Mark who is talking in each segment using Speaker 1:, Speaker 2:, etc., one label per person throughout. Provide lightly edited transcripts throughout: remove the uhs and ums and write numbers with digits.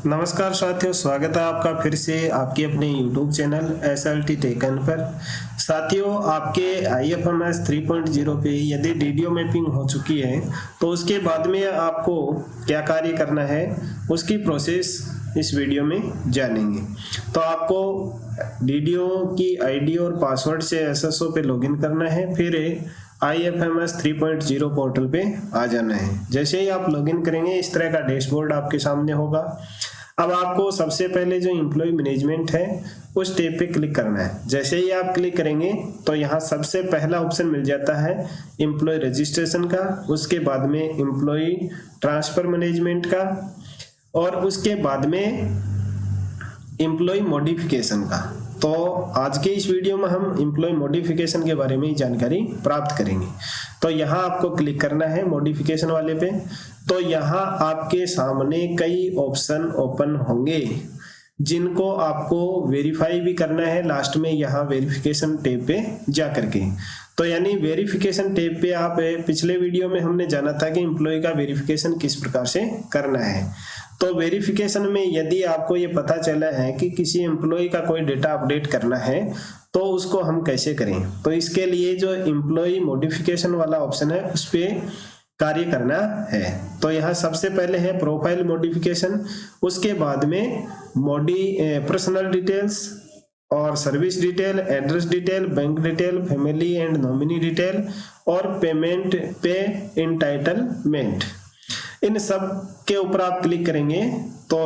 Speaker 1: नमस्कार साथियों, स्वागत है आपका फिर से आपके अपने YouTube चैनल SLT टेकन पर। साथियों, आपके IFMS 3.0 पे यदि DDO मैपिंग हो चुकी है तो उसके बाद में आपको क्या कार्य करना है उसकी प्रोसेस इस वीडियो में जानेंगे। तो आपको DDO की ID और पासवर्ड से SSO पे लॉगिन करना है, फिर IFMS 3.0 पोर्टल पे आ जाना है। जैसे ही आप लॉगिन करेंगे इस तरह का डैशबोर्ड आपके सामने होगा। अब आपको सबसे पहले जो एम्प्लॉय मैनेजमेंट है उस टैब पे क्लिक करना है। जैसे ही आप क्लिक करेंगे तो यहाँ सबसे पहला ऑप्शन मिल जाता है एम्प्लॉय रजिस्ट्रेशन का, उसके बाद में एम्प्लॉय ट्रांसफर मैनेजमेंट का और उसके बाद में एम्प्लॉय मॉडिफिकेशन का। तो आज के इस वीडियो में हम एम्प्लॉय मॉडिफिकेशन के बारे में जानकारी प्राप्त करेंगे। तो यहाँ आपको क्लिक करना है मॉडिफिकेशन वाले पे। तो यहाँ आपके सामने कई ऑप्शन ओपन होंगे जिनको आपको वेरीफाई भी करना है लास्ट में यहाँ वेरिफिकेशन टैब पे जा करके। तो यानी वेरिफिकेशन टैब पे आप पिछले वीडियो में हमने जाना था कि एम्प्लॉय का वेरिफिकेशन किस प्रकार से करना है। तो वेरिफिकेशन में यदि आपको ये पता चला है कि किसी एम्प्लॉय का कोई डेटा अपडेट करना है तो उसको हम कैसे करें, तो इसके लिए जो एम्प्लॉय मॉडिफिकेशन वाला ऑप्शन है उस पर कार्य करना है। तो यहाँ सबसे पहले है प्रोफाइल मॉडिफिकेशन, उसके बाद में पर्सनल डिटेल्स और service detail, address detail, bank detail, family and nominee detail और पेमेंट पे इंटाइटलमेंट। इन सब के ऊपर आप क्लिक करेंगे तो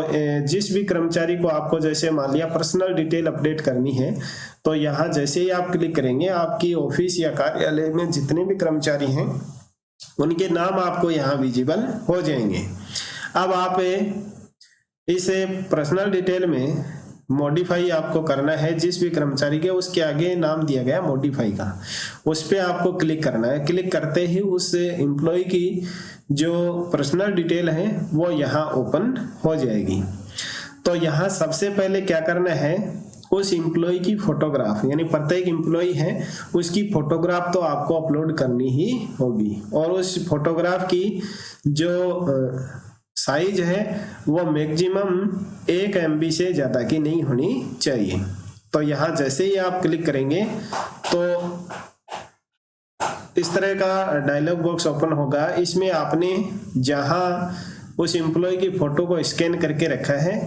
Speaker 1: जिस भी कर्मचारी को आपको जैसे मान लिया पर्सनल डिटेल अपडेट करनी है तो यहाँ जैसे ही आप क्लिक करेंगे आपकी ऑफिस या कार्यालय में जितने भी कर्मचारी हैं उनके नाम आपको यहाँ विजिबल हो जाएंगे। अब आप इस पर्सनल डिटेल में मॉडिफाई आपको करना है, जिस भी कर्मचारी के उसके आगे नाम दिया गया मॉडिफाई का, उस पर आपको क्लिक करना है। क्लिक करते ही उस एम्प्लॉय की जो पर्सनल डिटेल है वो यहाँ ओपन हो जाएगी। तो यहाँ सबसे पहले क्या करना है, उस एम्प्लॉय की फोटोग्राफ, यानी प्रत्येक एम्प्लॉय है उसकी फोटोग्राफ तो आपको अपलोड करनी ही होगी और उस फोटोग्राफ की जो साइज है वो मैक्सिमम 1 MB से ज़्यादा की नहीं होनी चाहिए। तो यहाँ जैसे ही आप क्लिक करेंगे तो इस तरह का डायलॉग बॉक्स ओपन होगा। इसमें आपने जहाँ उस एम्प्लॉय की फोटो को स्कैन करके रखा है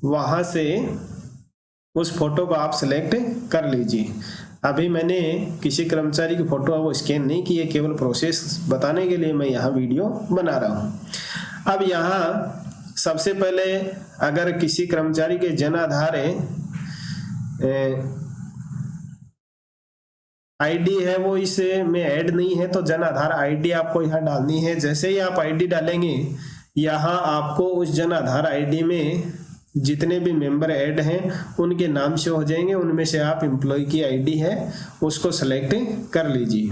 Speaker 1: वहाँ से उस फोटो को आप सिलेक्ट कर लीजिए। अभी मैंने किसी कर्मचारी की फोटो वो स्कैन नहीं की है, केवल प्रोसेस बताने के लिए मैं यहाँ वीडियो बना रहा हूँ। अब यहाँ सबसे पहले अगर किसी कर्मचारी के जन आधार आईडी है वो इसमें ऐड नहीं है तो जन आधार आईडी आपको यहाँ डालनी है। जैसे ही आप आईडी डालेंगे यहाँ आपको उस जन आधार आईडी में जितने भी मेंबर ऐड हैं उनके नाम शो हो जाएंगे। उनमें से आप एम्प्लॉय की आईडी है उसको सेलेक्ट कर लीजिए।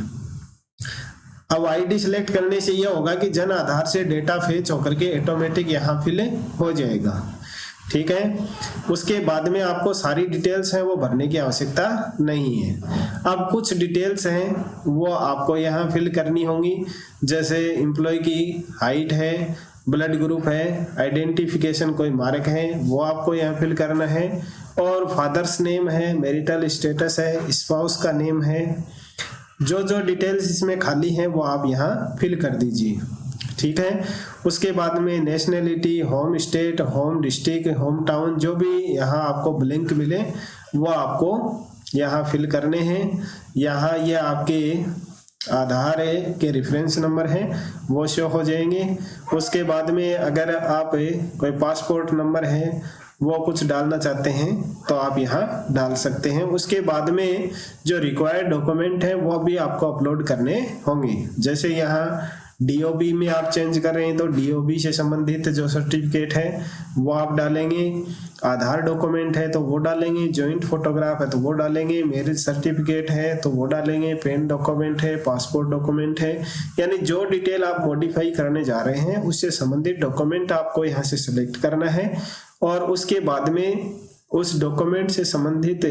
Speaker 1: अब आईडी सेलेक्ट करने से यह होगा कि जन आधार से डेटा फेच होकर के ऑटोमेटिक यहाँ फिल हो जाएगा, ठीक है। उसके बाद में आपको सारी डिटेल्स हैं वो भरने की आवश्यकता नहीं है। अब कुछ डिटेल्स हैं वो आपको यहाँ फिल करनी होंगी, जैसे एम्प्लॉय की हाइट है, ब्लड ग्रुप है, आइडेंटिफिकेशन कोई मार्क है वो आपको यहाँ फिल करना है, और फादर्स नेम है, मैरिटल स्टेटस है, स्पाउस का नेम है। जो जो डिटेल्स इसमें खाली हैं वो आप यहाँ फिल कर दीजिए, ठीक है। उसके बाद में nationality, home state, home district, home town, जो भी यहाँ आपको ब्लैंक मिले वो आपको यहाँ फिल करने हैं। यहाँ ये आपके आधार के रेफरेंस नंबर हैं वो शो हो जाएंगे। उसके बाद में अगर आप कोई पासपोर्ट नंबर है वो कुछ डालना चाहते हैं तो आप यहाँ डाल सकते हैं। उसके बाद में जो रिक्वायर्ड डॉक्यूमेंट है वो भी आपको अपलोड करने होंगे। जैसे यहाँ DOB में आप चेंज कर रहे हैं तो DOB से संबंधित जो सर्टिफिकेट है वो आप डालेंगे, आधार डॉक्यूमेंट है तो वो डालेंगे, जॉइंट फोटोग्राफ है तो वो डालेंगे, मैरिज सर्टिफिकेट है तो वो डालेंगे, पेन डॉक्यूमेंट है, पासपोर्ट डॉक्यूमेंट है, यानी जो डिटेल आप मॉडिफाई करने जा रहे हैं उससे संबंधित डॉक्यूमेंट आपको यहाँ से सिलेक्ट करना है। और उसके बाद में उस डॉक्यूमेंट से संबंधित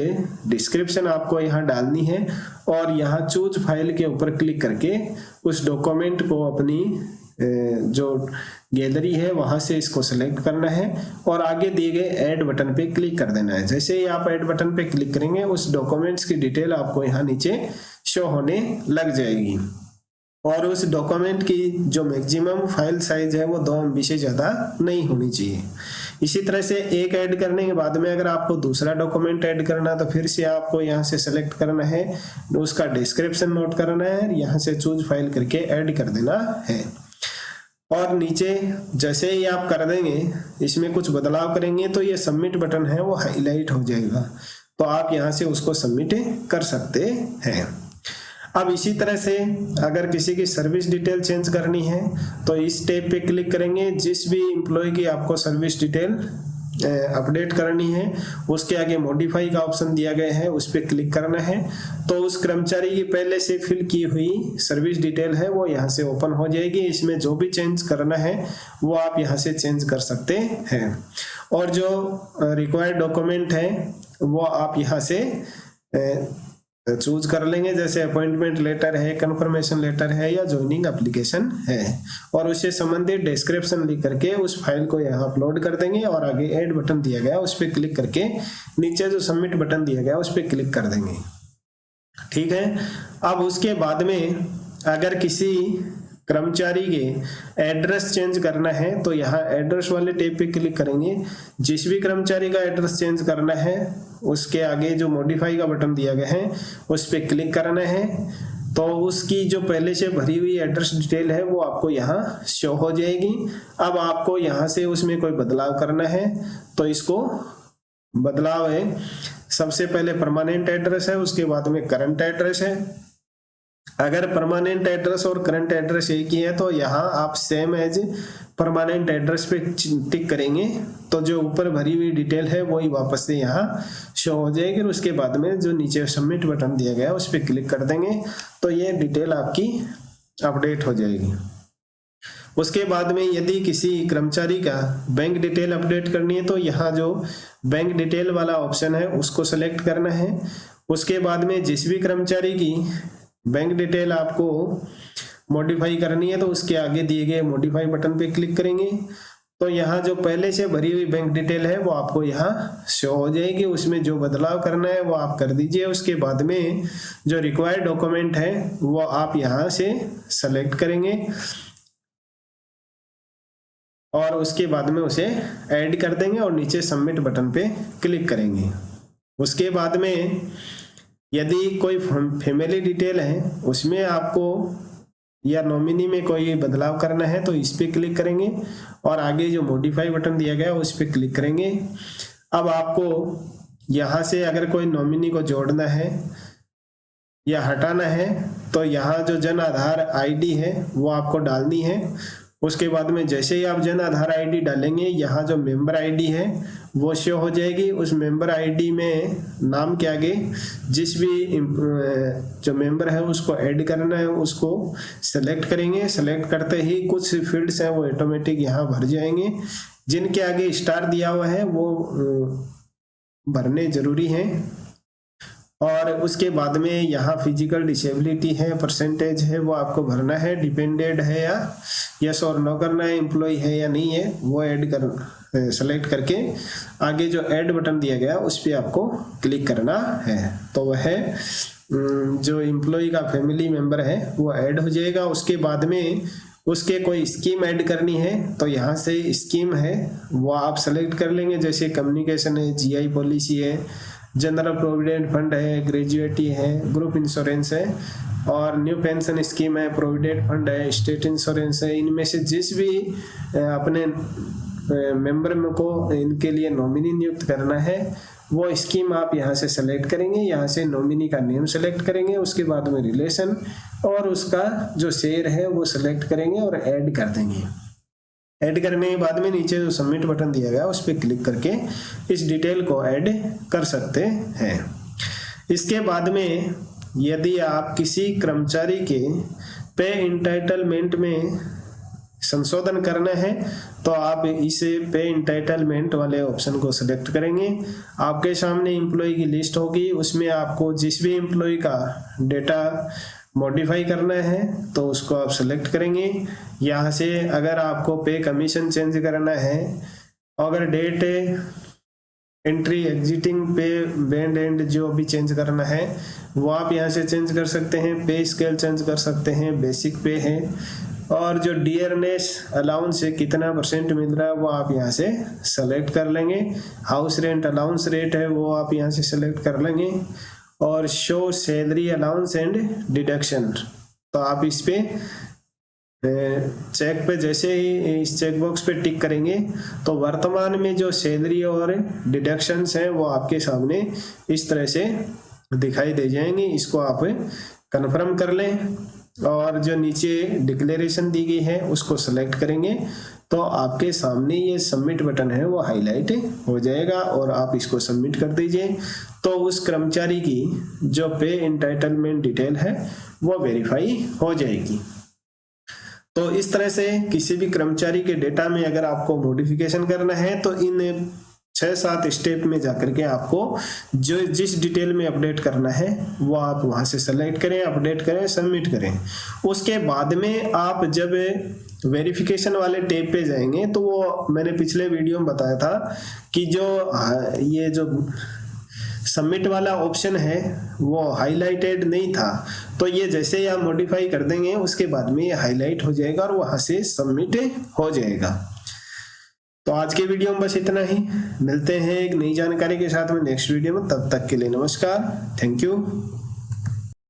Speaker 1: डिस्क्रिप्शन आपको यहाँ डालनी है और यहाँ चूज फाइल के ऊपर क्लिक करके उस डॉक्यूमेंट को अपनी जो गैलरी है वहां से इसको सेलेक्ट करना है और आगे दिए गए ऐड बटन पे क्लिक कर देना है। जैसे ही आप ऐड बटन पे क्लिक करेंगे उस डॉक्यूमेंट्स की डिटेल आपको यहाँ नीचे शो होने लग जाएगी और उस डॉक्यूमेंट की जो मैक्सिमम फाइल साइज है वो 2 MB से ज़्यादा नहीं होनी चाहिए। इसी तरह से एक ऐड करने के बाद में अगर आपको दूसरा डॉक्यूमेंट ऐड करना तो फिर से आपको यहाँ से सेलेक्ट करना है, उसका डिस्क्रिप्शन नोट करना है, यहाँ से चूज फाइल करके ऐड कर देना है और नीचे जैसे ही आप कर देंगे इसमें कुछ बदलाव करेंगे तो ये सबमिट बटन है वो हाईलाइट हो जाएगा, तो आप यहाँ से उसको सबमिट कर सकते हैं। अब इसी तरह से अगर किसी की सर्विस डिटेल चेंज करनी है तो इस टैब पे क्लिक करेंगे। जिस भी एम्प्लॉय की आपको सर्विस डिटेल अपडेट करनी है उसके आगे मॉडिफाई का ऑप्शन दिया गया है, उस पर क्लिक करना है तो उस कर्मचारी की पहले से फिल की हुई सर्विस डिटेल है वो यहाँ से ओपन हो जाएगी। इसमें जो भी चेंज करना है वो आप यहाँ से चेंज कर सकते हैं और जो रिक्वायर्ड डॉक्यूमेंट है वो आप यहाँ से चूज कर लेंगे, जैसे अपॉइंटमेंट लेटर है, कंफर्मेशन लेटर है या ज्वाइनिंग एप्लीकेशन है और उससे संबंधित डिस्क्रिप्शन लिख करके उस फाइल को यहाँ अपलोड कर देंगे और आगे ऐड बटन दिया गया उस पर क्लिक करके नीचे जो सबमिट बटन दिया गया उस पर क्लिक कर देंगे। ठीक है। अब उसके बाद में अगर किसी कर्मचारी के एड्रेस चेंज करना है तो यहाँ एड्रेस वाले टैब पे क्लिक करेंगे। जिस भी कर्मचारी का एड्रेस चेंज करना है उसके आगे जो मॉडिफाई का बटन दिया गया है उस पर क्लिक करना है तो उसकी जो पहले से भरी हुई एड्रेस डिटेल है वो आपको यहाँ शो हो जाएगी। अब आपको यहाँ से उसमें कोई बदलाव करना है तो इसको बदलाव है, सबसे पहले परमानेंट एड्रेस है, उसके बाद में करंट एड्रेस है। अगर परमानेंट एड्रेस और करंट एड्रेस एक ही है तो यहाँ आप सेम एज परमानेंट एड्रेस पे टिक करेंगे तो जो ऊपर भरी हुई डिटेल है वही वापस से यहाँ शो हो जाएगी और उसके बाद में जो नीचे सबमिट बटन दिया गया उस पर क्लिक कर देंगे तो ये डिटेल आपकी अपडेट हो जाएगी। उसके बाद में यदि किसी कर्मचारी का बैंक डिटेल अपडेट करनी है तो यहाँ जो बैंक डिटेल वाला ऑप्शन है उसको सेलेक्ट करना है। उसके बाद में जिस भी कर्मचारी की बैंक डिटेल आपको मॉडिफाई करनी है तो उसके आगे दिए गए मॉडिफाई बटन पे क्लिक करेंगे तो यहाँ जो पहले से भरी हुई बैंक डिटेल है वो आपको यहाँ शो हो जाएगी। उसमें जो बदलाव करना है वो आप कर दीजिए। उसके बाद में जो रिक्वायर्ड डॉक्यूमेंट है वो आप यहाँ से सेलेक्ट करेंगे और उसके बाद में उसे ऐड कर देंगे और नीचे सबमिट बटन पे क्लिक करेंगे। उसके बाद में यदि कोई फैमिली डिटेल है उसमें आपको या नॉमिनी में कोई बदलाव करना है तो इस पे क्लिक करेंगे और आगे जो मॉडिफाई बटन दिया गया उस पे क्लिक करेंगे। अब आपको यहाँ से अगर कोई नॉमिनी को जोड़ना है या हटाना है तो यहाँ जो जन आधार आईडी है वो आपको डालनी है। उसके बाद में जैसे ही आप जन आधार आईडी डालेंगे यहाँ जो मेंबर आईडी है वो शो हो जाएगी। उस मेंबर आईडी में नाम के आगे जिस भी जो मेंबर है उसको ऐड करना है उसको सेलेक्ट करेंगे। सेलेक्ट करते ही कुछ फील्ड्स हैं वो ऑटोमेटिक यहाँ भर जाएंगे। जिनके आगे स्टार दिया हुआ है वो भरने जरूरी हैं और उसके बाद में यहाँ फिजिकल डिसेबिलिटी है, परसेंटेज है वो आपको भरना है, डिपेंडेंट है या यस और नो करना है, एम्प्लॉय है या नहीं है वो ऐड कर सेलेक्ट करके आगे जो ऐड बटन दिया गया उस पर आपको क्लिक करना है तो वह जो एम्प्लॉय का फैमिली मेंबर है वो ऐड हो जाएगा। उसके बाद में उसके कोई स्कीम ऐड करनी है तो यहाँ से स्कीम है वो आप सेलेक्ट कर लेंगे, जैसे कम्युनिकेशन है, जीआई पॉलिसी है, जनरल प्रोविडेंट फंड है, ग्रेजुएटी है, ग्रुप इंश्योरेंस है और न्यू पेंशन स्कीम है, प्रोविडेंट फंड है, स्टेट इंश्योरेंस है। इनमें से जिस भी अपने मेंबर को इनके लिए नॉमिनी नियुक्त करना है वो स्कीम आप यहाँ से सेलेक्ट करेंगे। यहाँ से नॉमिनी का नेम सेलेक्ट करेंगे, उसके बाद में रिलेशन और उसका जो शेयर है वो सेलेक्ट करेंगे और ऐड कर देंगे। ऐड करने के बाद में नीचे जो सबमिट बटन दिया गया उस पर क्लिक करके इस डिटेल को ऐड कर सकते हैं। इसके बाद में यदि आप किसी कर्मचारी के पे इंटाइटलमेंट में संशोधन करना है तो आप इसे पे इंटाइटलमेंट वाले ऑप्शन को सिलेक्ट करेंगे। आपके सामने एम्प्लॉय की लिस्ट होगी, उसमें आपको जिस भी एम्प्लॉय का डेटा मॉडिफाई करना है तो उसको आप सेलेक्ट करेंगे। यहाँ से अगर आपको पे कमीशन चेंज करना है, अगर डेट एंट्री एग्जिटिंग पे बैंड एंड जो भी चेंज करना है वो आप यहाँ से चेंज कर सकते हैं। पे स्केल चेंज कर सकते हैं, बेसिक पे है, और जो डियरनेस अलाउंस है कितना % मिल रहा है वो आप यहाँ से सेलेक्ट कर लेंगे। हाउस रेंट अलाउंस रेट है वो आप यहाँ से सेलेक्ट कर लेंगे, और show salary allowance and deduction, तो आप इस पे चेक पे जैसे ही इस चेक बॉक्स पे टिक करेंगे तो वर्तमान में जो सैलरी और डिडक्शंस हैं वो आपके सामने इस तरह से दिखाई दे जाएंगे। इसको आप कन्फर्म कर लें, और जो नीचे डिक्लेरेशन दी गई है उसको सेलेक्ट करेंगे तो आपके सामने ये सबमिट बटन है वो हाईलाइट हो जाएगा, और आप इसको सबमिट कर दीजिए। तो उस कर्मचारी की जो पे एंटाइटलमेंट डिटेल है वो वेरीफाई हो जाएगी। तो इस तरह से किसी भी कर्मचारी के डेटा में अगर आपको मॉडिफिकेशन करना है तो इन 6-7 स्टेप में जाकर के आपको जो जिस डिटेल में अपडेट करना है वो आप वहां से सेलेक्ट करें, अपडेट करें, सबमिट करें। उसके बाद में आप जब वेरिफिकेशन वाले टैब पे जाएंगे तो वो मैंने पिछले वीडियो में बताया था कि जो ये जो सबमिट वाला ऑप्शन है वो हाईलाइटेड नहीं था, तो ये जैसे ही आप मॉडिफाई कर देंगे उसके बाद में ये हाईलाइट हो जाएगा और वहां से सबमिट हो जाएगा। तो आज के वीडियो में बस इतना ही, मिलते हैं एक नई जानकारी के साथ में नेक्स्ट वीडियो में। तब तक के लिए नमस्कार, थैंक यू।